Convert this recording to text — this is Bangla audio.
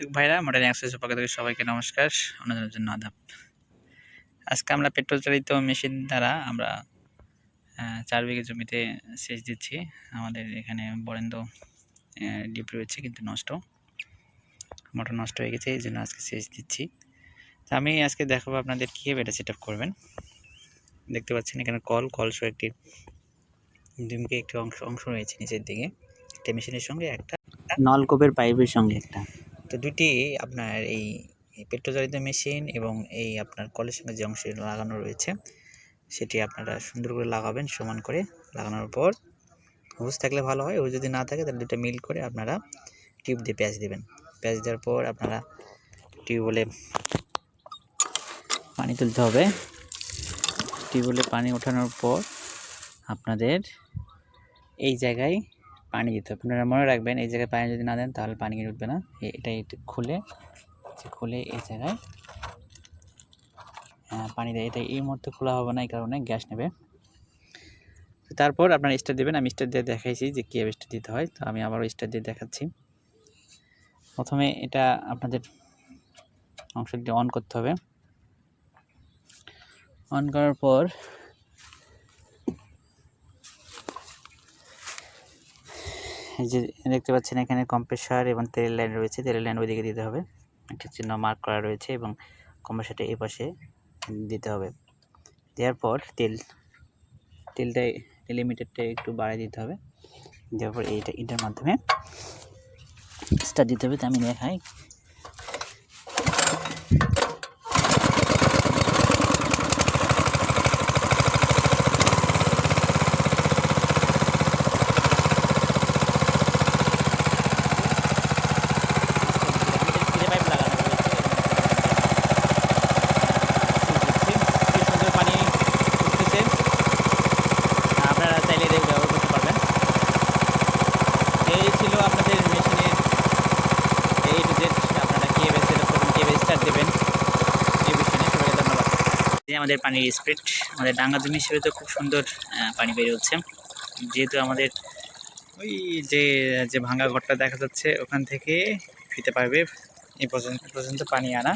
ভাইরা মডার্ন অ্যাক্সেসের পক্ষ থেকে সবাইকে নমস্কার, অন্যদের জন্য আদাব। আজকে আমরা পেট্রোল চালিত মেশিন দ্বারা আমরা 4 বিঘে জমিতে সেচ দিচ্ছি। আমাদের এখানে বরেন্দ্র ডিপ রয়েছে কিন্তু মোটর নষ্ট হয়ে গেছে, এই জন্য আজকে সেচ দিচ্ছি। তো আমি আজকে দেখাবো আপনাদের কীভাবে এটা সেট আপ করবেন। দেখতে পাচ্ছেন এখানে কল সহ একটি ডিমকে একটি অংশ রয়েছে নিচের দিকে, একটা মেশিনের সঙ্গে একটা নলকূপের পাইপের সঙ্গে একটা। তো দুটি আপনার এই পেট্রোল চালিত মেশিন এবং এই আপনার কলের সঙ্গে যে অংশে লাগানো রয়েছে সেটি আপনারা সুন্দর করে লাগাবেন, সমান করে লাগানোর পর হুজ থাকলে ভালো হয়, হুজ যদি না থাকে তাহলে দুটো মিল করে আপনারা টিউব দিয়ে প্যাঁচ দেবেন। প্যাঁচ দেওয়ার পর আপনারা টিউবওয়েলে পানি তুলতে হবে। টিউবওয়েলে পানি ওঠানোর পর আপনাদের এই জায়গায় পানি দিতে হবে। আপনারা মনে রাখবেন, এই জায়গায় পানি যদি না দেন তাহলে পানি উঠবে না। এটা খুলে এই জায়গায় পানি দেয়। এটা এই মুহূর্তে খোলা হবে না, এই কারণে গ্যাস নেবে। তারপর আপনারা স্টার দেবেন। আমি স্টার দিয়ে দেখাইছি যে কীভাবে স্টার দিতে হয়, তো আমি আবারও স্টার দিয়ে দেখাচ্ছি। প্রথমে এটা আপনাদের অংশটি অন করতে হবে। অন করার পর এই যে দেখতে পাচ্ছেন এখানে কম্প্রেসার এবং তেলের লাইন রয়েছে, তেলের লাইন ওইদিকে দিতে হবে। একটা চিহ্ন মার্ক করা রয়েছে এবং কম্প্রেসারটা এই পাশে দিতে হবে। দেওয়ার পর লিমিটারটা একটু বাড়িয়ে দিতে হবে। দেওয়ার পর এটার মাধ্যমে স্টার্ট দিতে হবে। তো আমি দেখাই। আপনারা চাইলে এটা ব্যবহার করতে পারবেন। এই ছিল আপনাদের মেশিনের এই টু জেড। আপনারা কীভাবে সেট আপ করবেন, কীভাবে স্টার্ট দেবেন এই বিষয়ে সবাইকে ধন্যবাদ। আমাদের পানির স্পিড, আমাদের ডাঙ্গা জমি হিসেবে তো খুব সুন্দর পানি বের হচ্ছে। যেহেতু আমাদের ওই যে ভাঙা ঘরটা দেখা যাচ্ছে ওখান থেকে ফিতে পারবে এই পর্যন্ত পানি আনা।